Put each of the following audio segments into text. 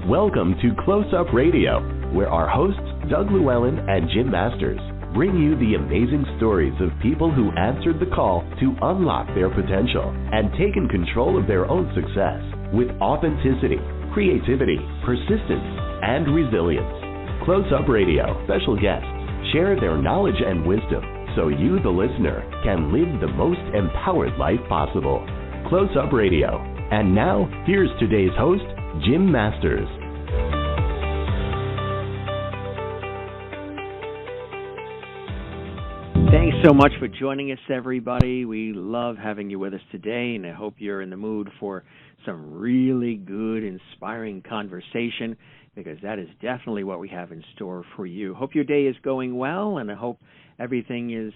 Welcome to Close Up Radio, where our hosts, Doug Llewellyn and Jim Masters, bring you the amazing stories of people who answered the call to unlock their potential and taken control of their own success with authenticity, creativity, persistence, and resilience. Close Up Radio special guests share their knowledge and wisdom so you, the listener, can live the most empowered life possible. Close Up Radio. And now, here's today's host, Jim Masters. Thanks so much for joining us, everybody. We love having you with us today, and I hope you're in the mood for some really good, inspiring conversation, because that is definitely what we have in store for you. Hope your day is going well, and I hope everything is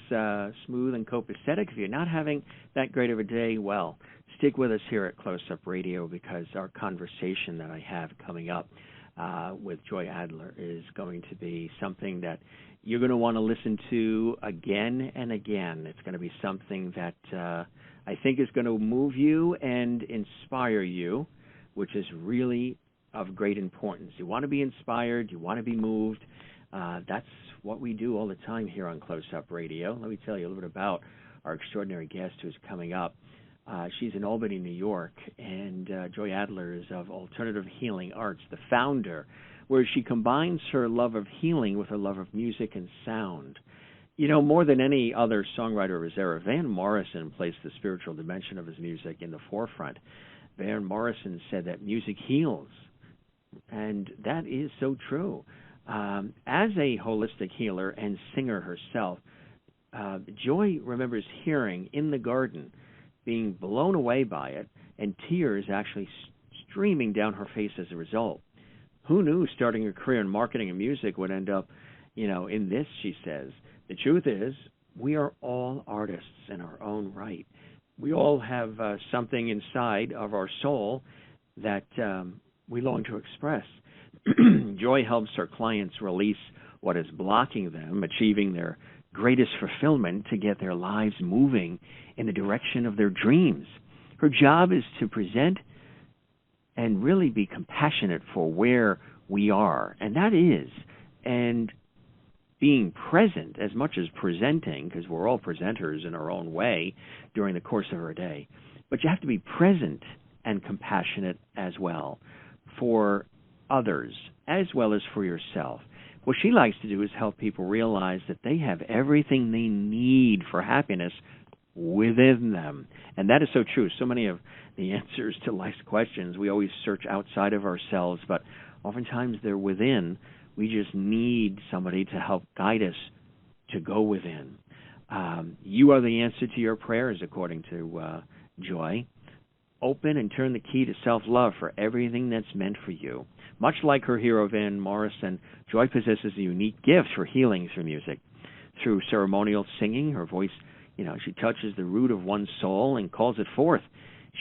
smooth and copacetic. If you're not having that great of a day, well, stick with us here at Close Up Radio, because our conversation that I have coming up with Joy Adler is going to be something that you're going to want to listen to again and again. It's going to be something that I think is going to move you and inspire you, which is really of great importance. You want to be inspired. You want to be moved. That's what we do all the time here on Close Up Radio. Let me tell you a little bit about our extraordinary guest who's coming up. She's in Albany, New York, and Joy Adler is of Alternative Healing Arts, the founder, where she combines her love of healing with her love of music and sound. You know, more than any other songwriter of his era, Van Morrison placed the spiritual dimension of his music in the forefront. Van Morrison said that music heals, and that is so true. As a holistic healer and singer herself, Joy remembers hearing in the garden, being blown away by it, and tears actually streaming down her face as a result. Who knew starting a career in marketing and music would end up, in this, she says. The truth is, we are all artists in our own right. We all have something inside of our soul that we long to express. Joy helps her clients release what is blocking them, achieving their greatest fulfillment to get their lives moving in the direction of their dreams. Her job is to present and really be compassionate for where we are, and that is, and being present as much as presenting, because we're all presenters in our own way during the course of our day, but you have to be present and compassionate as well for others as well as for yourself. What she likes to do is help people realize that they have everything they need for happiness within them. And that is so true. So many of the answers to life's questions, we always search outside of ourselves, but oftentimes they're within. We just need somebody to help guide us to go within. You are the answer to your prayers, according to Joy. Open and turn the key to self-love for everything that's meant for you. Much like her hero, Van Morrison, Joy possesses a unique gift for healing through music. Through ceremonial singing, her voice, she touches the root of one's soul and calls it forth.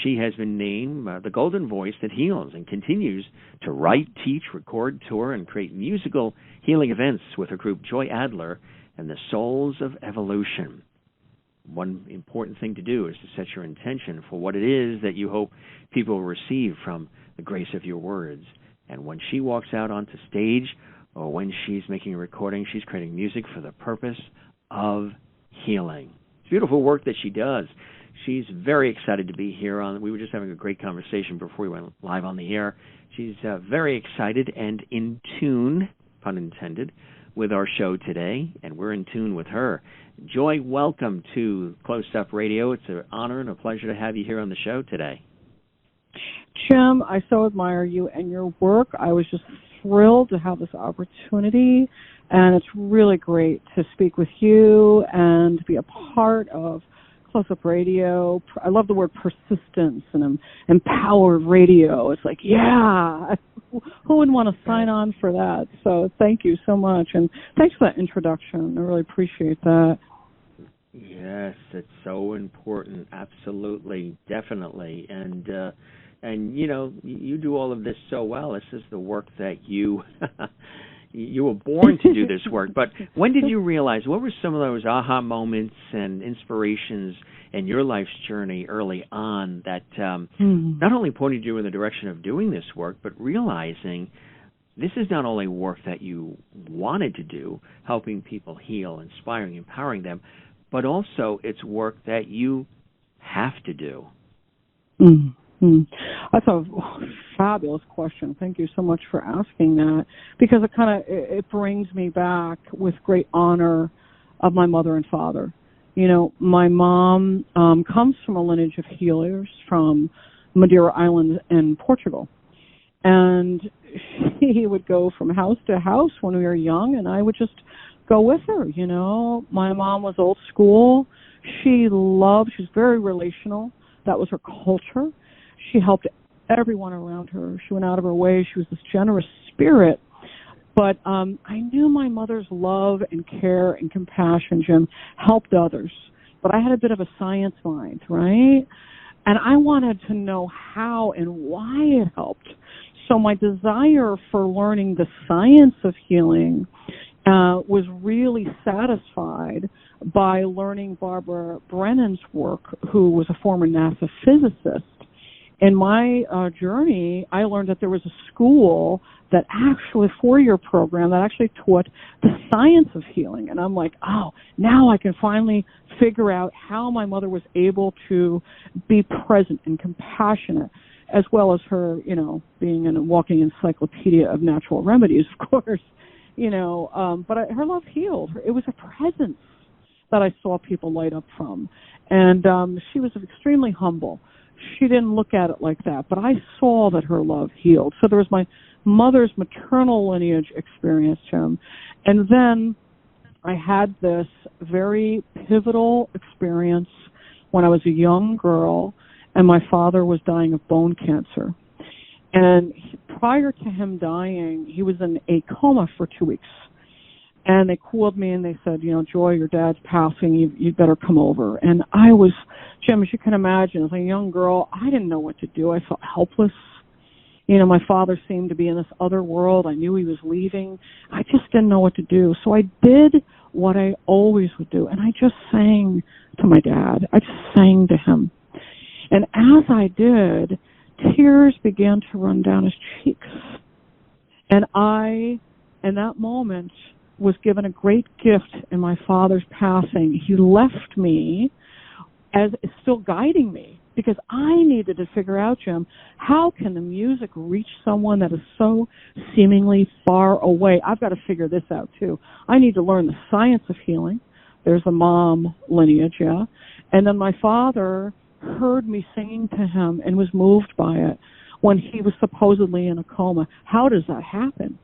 She has been named the golden voice that heals and continues to write, teach, record, tour, and create musical healing events with her group Joy Adler and the Souls of Evolution. One important thing to do is to set your intention for what it is that you hope people will receive from the grace of your words. And when she walks out onto stage or when she's making a recording, she's creating music for the purpose of healing. It's beautiful work that she does. She's very excited to be here. We were just having a great conversation before we went live on the air. She's very excited and in tune, pun intended, with our show today, and we're in tune with her. Joy, welcome to Close Up Radio. It's an honor and a pleasure to have you here on the show today. Jim, I so admire you and your work. I was just thrilled to have this opportunity, and it's really great to speak with you and to be a part of Close Up Radio. I love the word persistence and empowered radio. It's like, yeah, who wouldn't want to sign on for that? So thank you so much, and thanks for that introduction. I really appreciate that. Yes, it's so important. Absolutely, definitely. And you do all of this so well. This is the work that you you were born to do this work. But when did you realize, what were some of those aha moments and inspirations in your life's journey early on that not only pointed you in the direction of doing this work, but realizing this is not only work that you wanted to do, helping people heal, inspiring, empowering them, but also it's work that you have to do? That's a fabulous question. Thank you so much for asking that, because it brings me back with great honor of my mother and father. You know, my mom comes from a lineage of healers from Madeira Island in Portugal. And she would go from house to house when we were young, and I would just go with her, you know. My mom was old school. She was very relational. That was her culture. She helped everyone around her. She went out of her way. She was this generous spirit. But I knew my mother's love and care and compassion, Jim, helped others. But I had a bit of a science mind, right? And I wanted to know how and why it helped. So my desire for learning the science of healing was really satisfied by learning Barbara Brennan's work, who was a former NASA physicist. In my journey, I learned that there was a school that actually, a 4-year program that actually taught the science of healing. And I'm like, oh, now I can finally figure out how my mother was able to be present and compassionate, as well as her, you know, being a walking encyclopedia of natural remedies, of course, you know. But her love healed. It was a presence that I saw people light up from. And she was extremely humble. She didn't look at it like that, but I saw that her love healed. So there was my mother's maternal lineage experience, Jim. And then I had this very pivotal experience when I was a young girl, and my father was dying of bone cancer. And prior to him dying, he was in a coma for 2 weeks. And they called me and they said, you know, Joy, your dad's passing. You'd better come over. And I was, Jim, as you can imagine, as a young girl, I didn't know what to do. I felt helpless. You know, my father seemed to be in this other world. I knew he was leaving. I just didn't know what to do. So I did what I always would do. And I just sang to my dad. I just sang to him. And as I did, tears began to run down his cheeks. And I, in that moment, was given a great gift in my father's passing. He left me as still guiding me, because I needed to figure out, Jim, how can the music reach someone that is so seemingly far away? I've got to figure this out too. I need to learn the science of healing. There's the mom lineage, yeah. And then my father heard me singing to him and was moved by it when he was supposedly in a coma. How does that happen?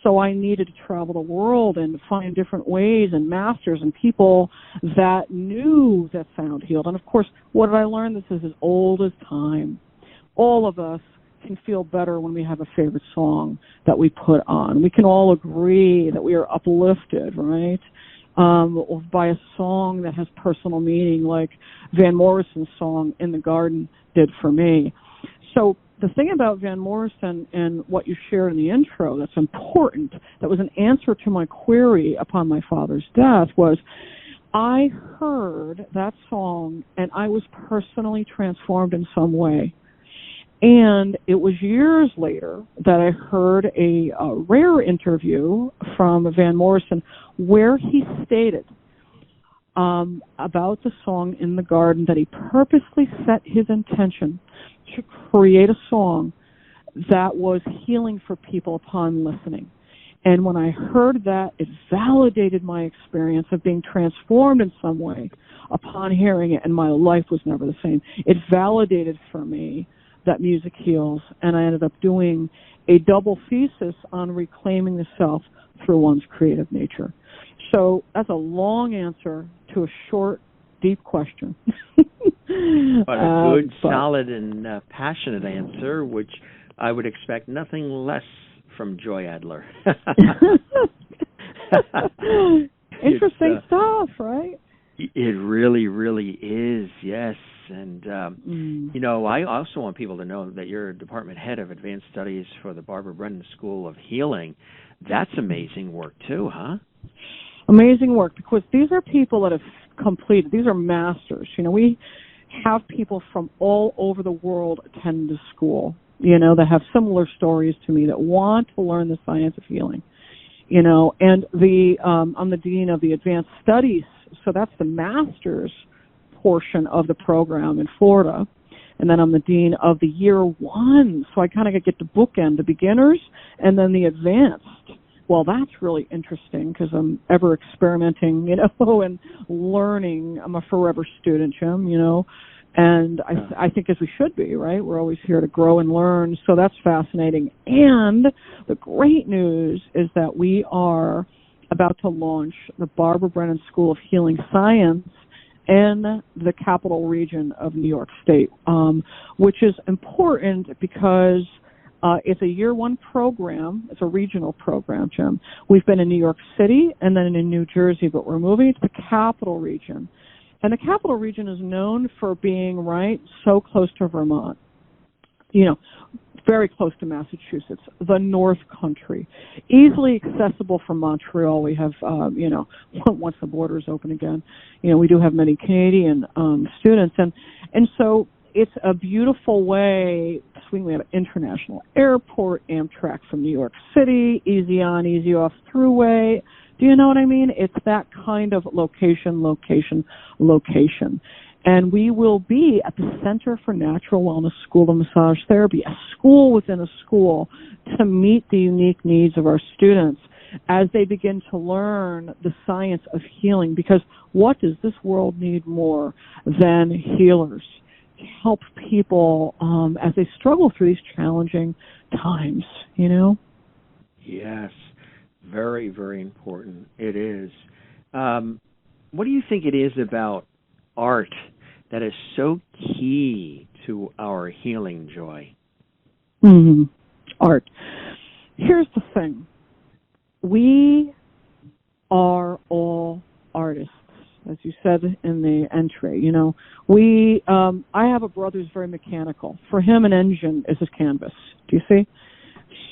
So I needed to travel the world and find different ways and masters and people that knew that sound healed. And, of course, what did I learn? This is as old as time. All of us can feel better when we have a favorite song that we put on. We can all agree that we are uplifted, right, by a song that has personal meaning, like Van Morrison's song In the Garden did for me. So the thing about Van Morrison and what you shared in the intro that's important, that was an answer to my query upon my father's death, was I heard that song and I was personally transformed in some way. And it was years later that I heard a rare interview from Van Morrison where he stated about the song In the Garden that he purposely set his intention to create a song that was healing for people upon listening. And when I heard that, it validated my experience of being transformed in some way upon hearing it, and my life was never the same. It validated for me that music heals, and I ended up doing a double thesis on reclaiming the self through one's creative nature. So that's a long answer to a short, deep question. But a good, solid, and passionate answer, which I would expect nothing less from Joy Adler. Interesting stuff, right? It really, really is, yes. And, you know, I also want people to know that you're department head of advanced studies for the Barbara Brennan School of Healing. That's amazing work, too, huh? Amazing work, because these are people that have completed, these are masters. You know, we have people from all over the world attend the school, you know, that have similar stories to me, that want to learn the science of healing. You know, and I'm the dean of the advanced studies, so that's the master's portion of the program in Florida, and then I'm the dean of the year one, so I kind of get to bookend the beginners and then the advanced. Well, that's really interesting because I'm ever experimenting, you know, and learning. I'm a forever student, Jim, you know, and I think as we should be, right? We're always here to grow and learn, so that's fascinating. And the great news is that we are about to launch the Barbara Brennan School of Healing Science in the capital region of New York State, which is important because it's a year one program. It's a regional program, Jim. We've been in New York City and then in New Jersey, but we're moving to the capital region. And the capital region is known for being, right, so close to Vermont, you know, very close to Massachusetts, the North Country, easily accessible from Montreal. We have, you know, once the borders open again, you know, we do have many Canadian students. And so it's a beautiful way. We have an international airport, Amtrak from New York City, easy on, easy off throughway. Do you know what I mean? It's that kind of location. And we will be at the Center for Natural Wellness School of Massage Therapy, a school within a school, to meet the unique needs of our students as they begin to learn the science of healing. Because what does this world need more than healers to help people as they struggle through these challenging times, you know? Yes, very, very important. It is. What do you think it is about art that is so key to our healing, Joy? Art. Here's the thing. We are all artists, as you said in the entry. You know, I have a brother who's very mechanical. For him, an engine is his canvas. Do you see?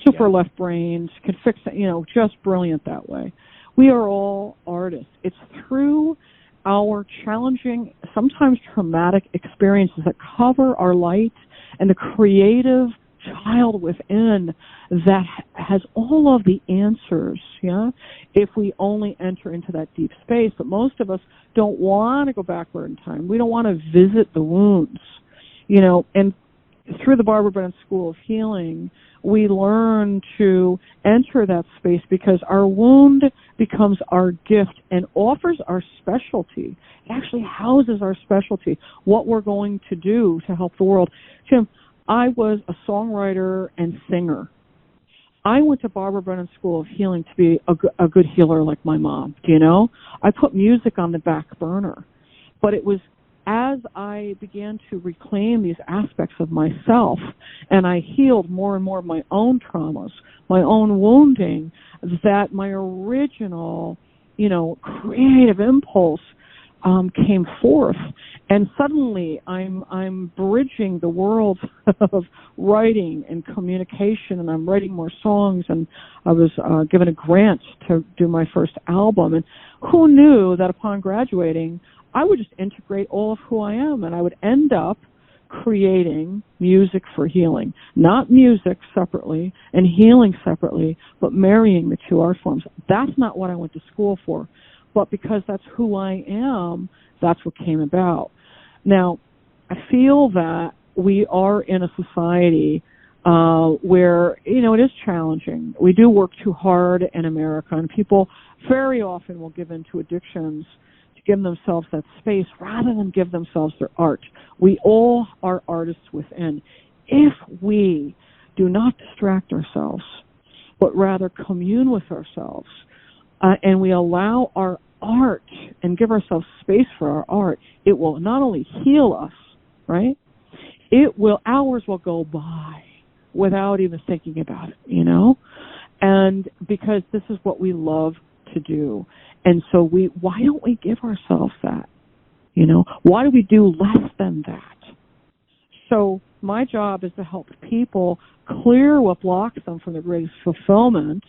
Super left-brained, can fix it, you know, just brilliant that way. We are all artists. It's through our challenging, sometimes traumatic experiences that cover our light and the creative child within that has all of the answers, if we only enter into that deep space. But most of us don't want to go backward in time. We don't want to visit the wounds, and through the Barbara Brennan School of Healing, we learn to enter that space because our wound becomes our gift and offers our specialty. It actually houses our specialty, what we're going to do to help the world. Jim, I was a songwriter and singer. I went to Barbara Brennan School of Healing to be a good healer like my mom, I put music on the back burner. But it was as I began to reclaim these aspects of myself and I healed more and more of my own traumas, my own wounding, that my original, creative impulse came forth. And suddenly I'm bridging the world of writing and communication, and I'm writing more songs, and I was given a grant to do my first album. And who knew that upon graduating, I would just integrate all of who I am, and I would end up creating music for healing. Not music separately and healing separately, but marrying the two art forms. That's not what I went to school for, but because that's who I am, that's what came about. Now, I feel that we are in a society where, it is challenging. We do work too hard in America, and people very often will give in to addictions to give themselves that space rather than give themselves their art. We all are artists within. If we do not distract ourselves, but rather commune with ourselves, and we allow our art and give ourselves space for our art, it will not only heal us, right? Hours will go by without even thinking about it, and because this is what we love to do. And so why don't we give ourselves that? Why do we do less than that? So my job is to help people clear what blocks them from the greatest fulfillment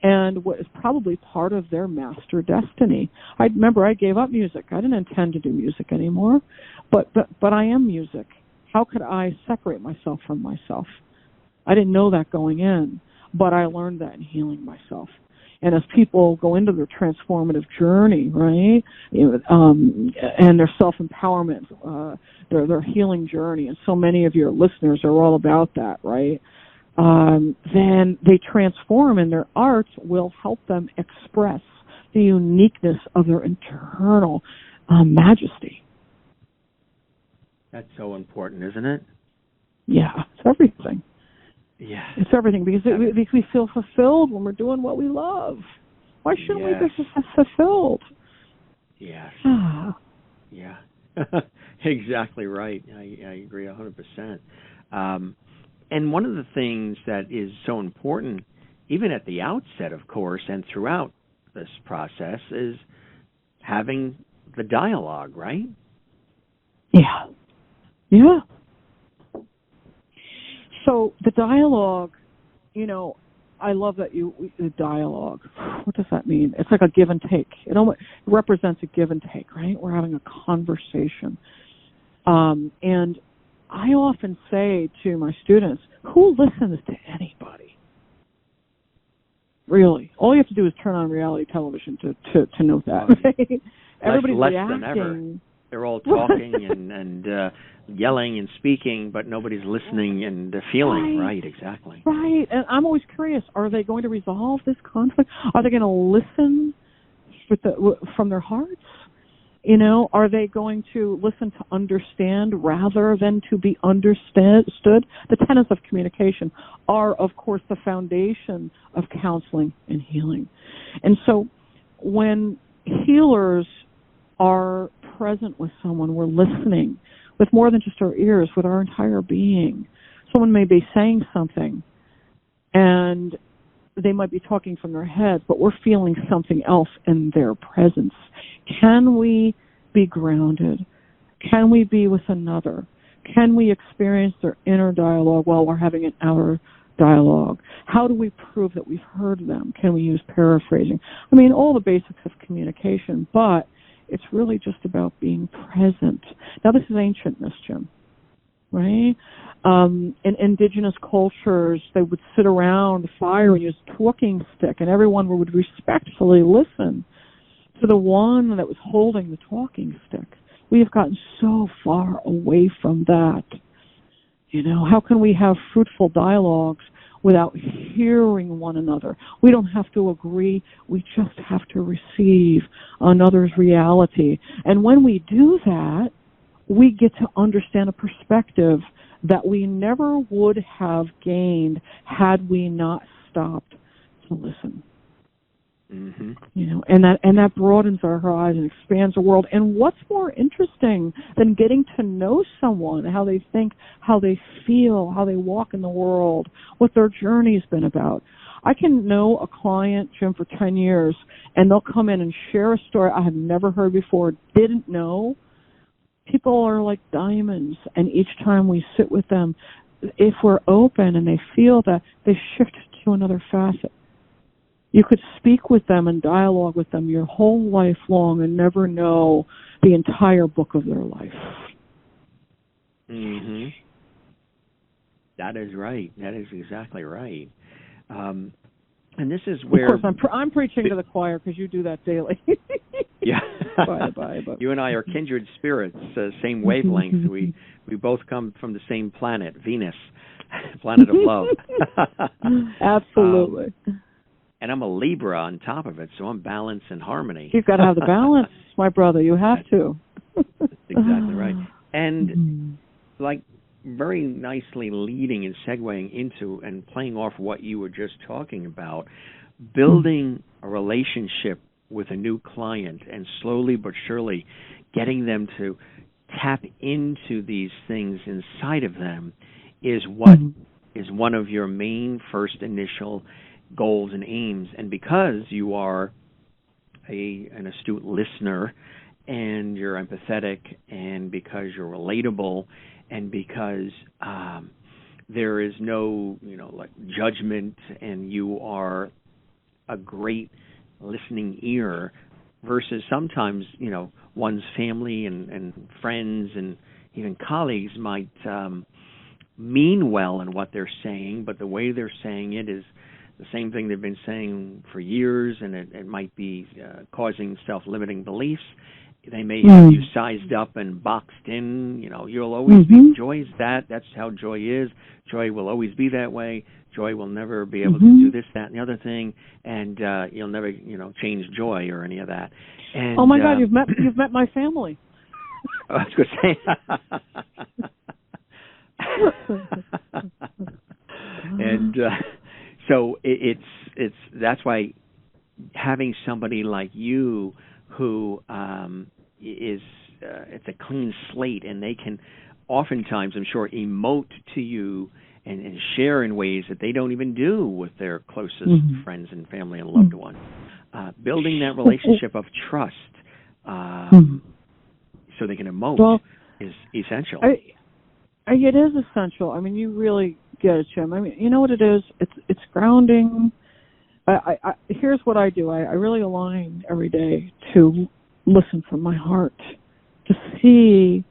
and what is probably part of their master destiny. I remember I gave up music. I didn't intend to do music anymore, but I am music. How could I separate myself from myself? I didn't know that going in, but I learned that in healing myself. And as people go into their transformative journey, right, and their self-empowerment, their healing journey, and so many of your listeners are all about that, right, then they transform, and their art will help them express the uniqueness of their internal majesty. That's so important, isn't it? Yeah, it's everything. Yeah. It's everything, because we feel fulfilled when we're doing what we love. Why shouldn't we be fulfilled? Yes. Ah. Yeah. Exactly right. I agree 100%. And one of the things that is so important, even at the outset, of course, and throughout this process, is having the dialogue, right? Yeah. Yeah. So the dialogue, I love that the dialogue. What does that mean? It's like a give and take. It represents a give and take, right? We're having a conversation. And I often say to my students, who listens to anybody? Really. All you have to do is turn on reality television to know that. Right? Everybody's less reacting. Than ever. They're all talking and yelling and speaking, but nobody's listening and feeling. Right, exactly. Right. And I'm always curious, are they going to resolve this conflict? Are they going to listen from their hearts? Are they going to listen to understand rather than to be understood? The tenets of communication are, of course, the foundation of counseling and healing. And so when healers are present with someone, we're listening with more than just our ears, with our entire being. Someone may be saying something and they might be talking from their head, but we're feeling something else in their presence. Can we be grounded? Can we be with another? Can we experience their inner dialogue while we're having an outer dialogue? How do we prove that we've heard them? Can we use paraphrasing? I mean, all the basics of communication, but it's really just about being present. Now, this is ancientness, Jim, right? In indigenous cultures, they would sit around the fire and use a talking stick, and everyone would respectfully listen to the one that was holding the talking stick. We have gotten so far away from that. How can we have fruitful dialogues without hearing one another? We don't have to agree. We just have to receive another's reality. And when we do that, we get to understand a perspective that we never would have gained had we not stopped to listen. Mm-hmm. And that broadens our horizon, expands the world. And what's more interesting than getting to know someone, how they think, how they feel, how they walk in the world, what their journey's been about? I can know a client, Jim, for 10 years, and they'll come in and share a story I have never heard before, didn't know. People are like diamonds, and each time we sit with them, if we're open and they feel that, they shift to another facet. You could speak with them and dialogue with them your whole life long and never know the entire book of their life. Mm-hmm. That is right. That is exactly right. And this is where... Of course, I'm preaching to the choir because you do that daily. Yeah. Bye. You and I are kindred spirits, same wavelength. We both come from the same planet, Venus, planet of love. Absolutely. And I'm a Libra on top of it, so I'm balance and harmony. You've got to have the balance, my brother. You have to. That's exactly right. And like very nicely leading and segueing into and playing off what you were just talking about, building a relationship with a new client and slowly but surely getting them to tap into these things inside of them is what is one of your main first initial goals and aims. And because you are an astute listener and you're empathetic, and because you're relatable, and because there is no, like judgment, and you are a great listening ear, versus sometimes, one's family and friends and even colleagues might mean well in what they're saying, but the way they're saying it is the same thing they've been saying for years, and it might be causing self-limiting beliefs. They may have you sized up and boxed in. You'll always be, Joy's that. That's how Joy is. Joy will always be that way. Joy will never be able to do this, that, and the other thing, and you'll never, change Joy or any of that. And, oh my God, you've met my family. I was going to say. And so it's that's why having somebody like you who is it's a clean slate, and they can oftentimes, I'm sure, emote to you and share in ways that they don't even do with their closest friends and family and loved ones. Building that relationship of trust so they can emote is essential. It is essential. I mean, you really get it, Jim. I mean, you know what it is? It's grounding. Here's what I do. I really align every day to listen from my heart, to see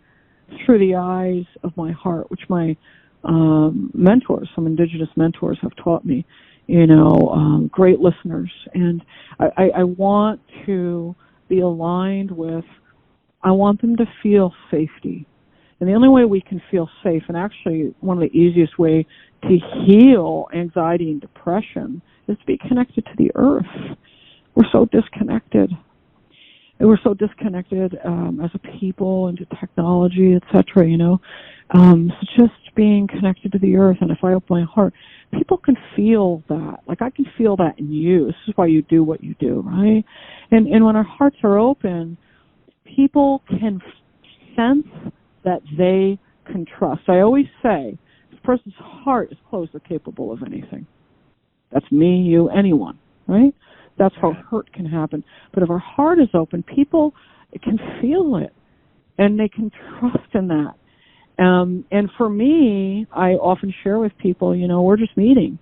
through the eyes of my heart, which my mentors, some indigenous mentors, have taught me. Great listeners, and I want to be aligned with. I want them to feel safety. And the only way we can feel safe, and actually one of the easiest way to heal anxiety and depression, is to be connected to the earth. We're so disconnected. And we're so disconnected as a people and to technology, etc. So just being connected to the earth, and if I open my heart, people can feel that. Like I can feel that in you. This is why you do what you do, right? And when our hearts are open, people can sense that they can trust. I always say, if a person's heart is closed, they're capable of anything. That's me, you, anyone, right? That's how hurt can happen. But if our heart is open, people can feel it, and they can trust in that. And for me, I often share with people, we're just meeting.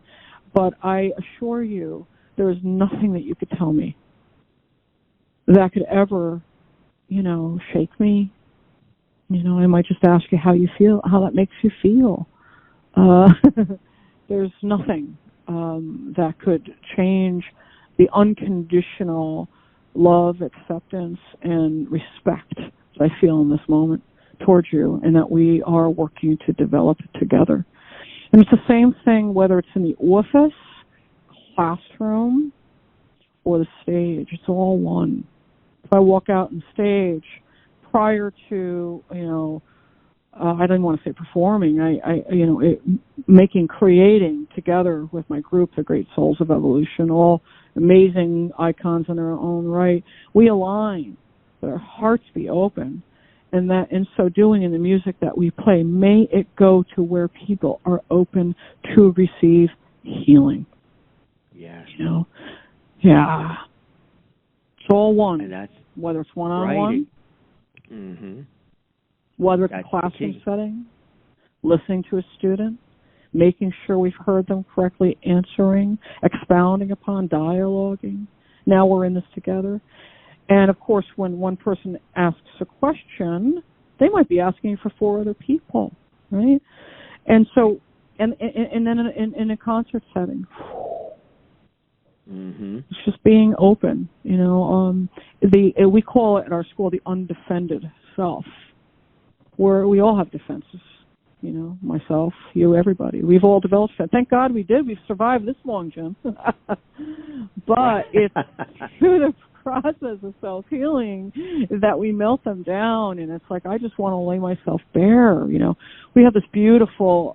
But I assure you, there is nothing that you could tell me that could ever, shake me. I might just ask you how you feel, how that makes you feel. There's nothing that could change the unconditional love, acceptance, and respect that I feel in this moment towards you, and that we are working to develop together. And it's the same thing whether it's in the office, classroom, or the stage. It's all one. If I walk out on stage, prior to, I didn't want to say performing, creating together with my group, the Great Souls of Evolution, all amazing icons in their own right, we align, that our hearts be open, and that in so doing, in the music that we play, may it go to where people are open to receive healing. Yes. Yeah. It's all one. And that's whether it's one-on-one, right. Whether it's That's a classroom setting, listening to a student, making sure we've heard them correctly, answering, expounding upon, dialoguing. Now we're in this together. And, of course, when one person asks a question, they might be asking for 4 other people, right? And so, and then in a concert setting, it's just being open, we call it at our school the undefended self, where we all have defenses, myself, you, everybody. We've all developed that. Thank God we did. We've survived this long, Jim. But it's through the process of self-healing that we melt them down, and it's like, I just want to lay myself bare. We have this beautiful,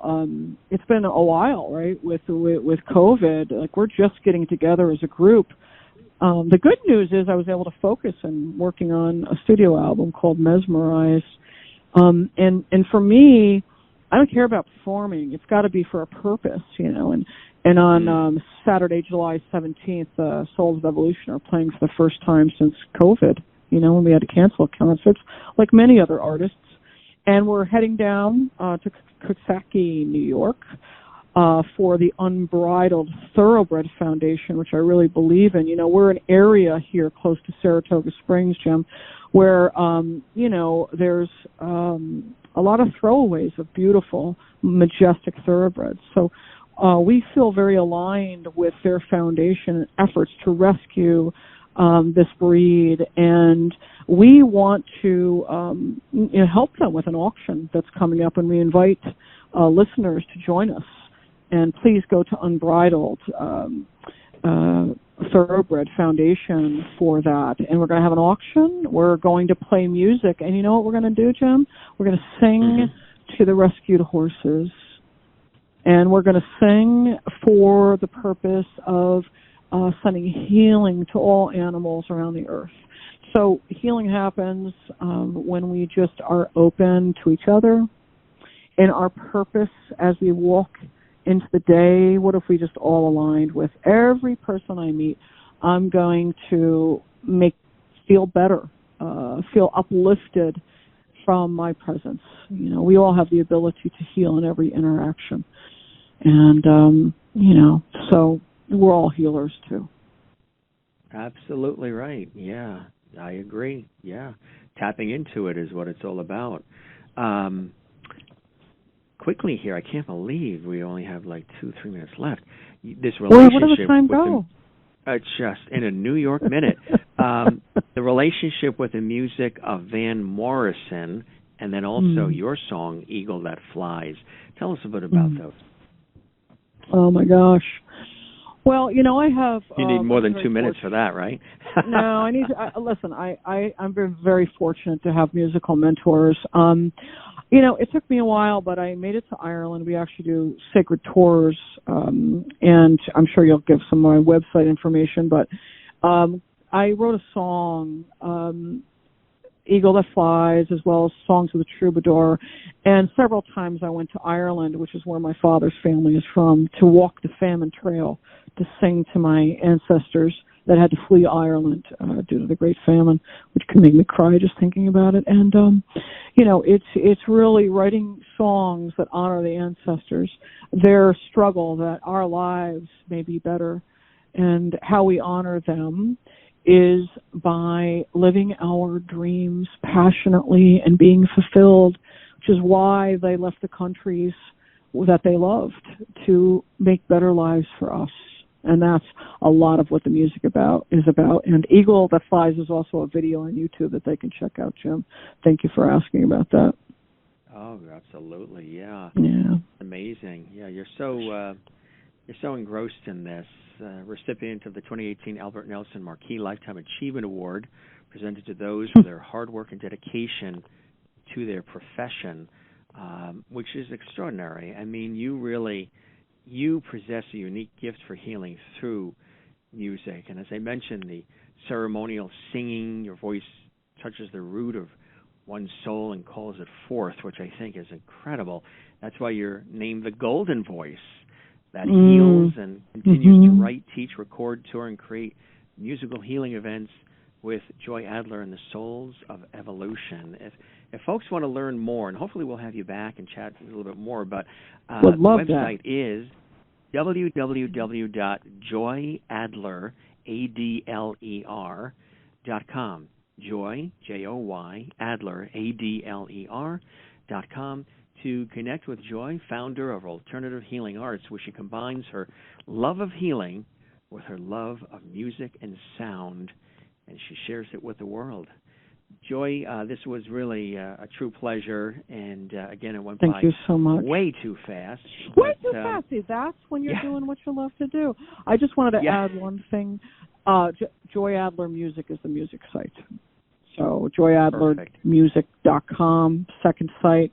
it's been a while, right, with COVID. Like, we're just getting together as a group. The good news is I was able to focus and working on a studio album called Mesmerized. And for me, I don't care about performing. It's got to be for a purpose, And on Saturday, July 17th, Souls of Evolution are playing for the first time since COVID, when we had to cancel concerts, like many other artists. And we're heading down to Coxsackie, New York, for the Unbridled Thoroughbred Foundation, which I really believe in. We're an area here close to Saratoga Springs, Jim, where, there's a lot of throwaways of beautiful, majestic thoroughbreds. So we feel very aligned with their foundation efforts to rescue this breed, and we want to help them with an auction that's coming up, and we invite listeners to join us. And please go to Unbridled Thoroughbred Foundation for that. And we're going to have an auction. We're going to play music. And you know what we're going to do, Jim? We're going to sing to the rescued horses. And we're going to sing for the purpose of sending healing to all animals around the earth. So healing happens when we just are open to each other. And our purpose as we walk into the day, what if we just all aligned with every person I meet, I'm going to feel better, feel uplifted from my presence. We all have the ability to heal in every interaction. And, so we're all healers too. Absolutely right. Yeah, I agree. Yeah. Tapping into it is what it's all about. Quickly here, I can't believe we only have like 2-3 minutes left. This relationship. Where did the time go? Just in a New York minute. The relationship with the music of Van Morrison, and then also your song, Eagle That Flies. Tell us a bit about those. Oh, my gosh. Well, I have... You need more than 2 minutes for that, right? No, I need to... listen, I'm very, very fortunate to have musical mentors. It took me a while, but I made it to Ireland. We actually do sacred tours, and I'm sure you'll give some of my website information, but I wrote a song, Eagle That Flies, as well as Songs of the Troubadour, and several times I went to Ireland, which is where my father's family is from, to walk the famine trail, to sing to my ancestors that had to flee Ireland due to the Great Famine, which can make me cry just thinking about it. And, it's really writing songs that honor the ancestors, their struggle that our lives may be better, and how we honor them is by living our dreams passionately and being fulfilled, which is why they left the countries that they loved to make better lives for us. And that's a lot of what the music is about. And Eagle That Flies is also a video on YouTube that they can check out, Jim. Thank you for asking about that. Oh, absolutely, yeah. Yeah. Amazing. Yeah, you're so engrossed in this. Recipient of the 2018 Albert Nelson Marquis Lifetime Achievement Award, presented to those for their hard work and dedication to their profession, which is extraordinary. I mean, you possess a unique gift for healing through music. And as I mentioned, the ceremonial singing, your voice touches the root of one's soul and calls it forth, which I think is incredible. That's why you're named the Golden Voice, that heals and continues to write, teach, record, tour, and create musical healing events with Joy Adler and the Souls of Evolution. If folks want to learn more, and hopefully we'll have you back and chat a little bit more, but the website is www.joyadler.com. Joy, J-O-Y, Adler, A-D-L-E-R.com, to connect with Joy, founder of Alternative Healing Arts, where she combines her love of healing with her love of music and sound, and she shares it with the world. Joy, this was really a true pleasure, and again, it went Thank you so much. Way too fast. Way too fast. See, that's when you're doing what you love to do. I just wanted to add one thing. Joy Adler Music is the music site. So joyadlermusic.com, second site.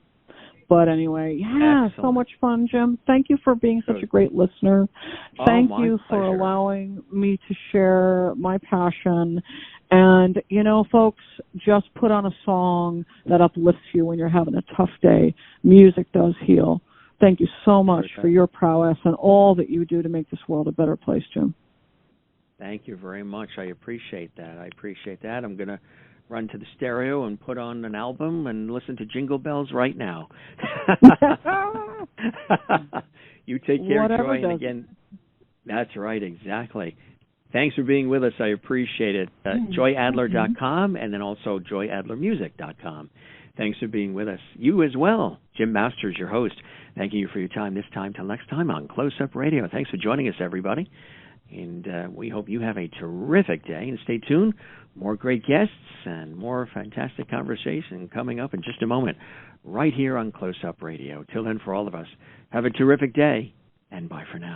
But anyway, Excellent. So much fun, Jim. Thank you for being such a great listener. Thank you for pleasure. allowing me to share my passion. And, folks, just put on a song that uplifts you when you're having a tough day. Music does heal. Thank you so much for your prowess and all that you do to make this world a better place, Jim. Thank you very much. I appreciate that. I'm going to run to the stereo and put on an album and listen to Jingle Bells right now. You take care, Whatever Joy. And again, that's right, exactly. Thanks for being with us. I appreciate it. JoyAdler.com and then also JoyAdlerMusic.com. Thanks for being with us. You as well. Jim Masters, your host. Thank you for your time this time. Till next time on Close Up Radio. Thanks for joining us, everybody. And we hope you have a terrific day. And stay tuned. More great guests and more fantastic conversation coming up in just a moment right here on Close Up Radio. Till then, for all of us, have a terrific day, and bye for now.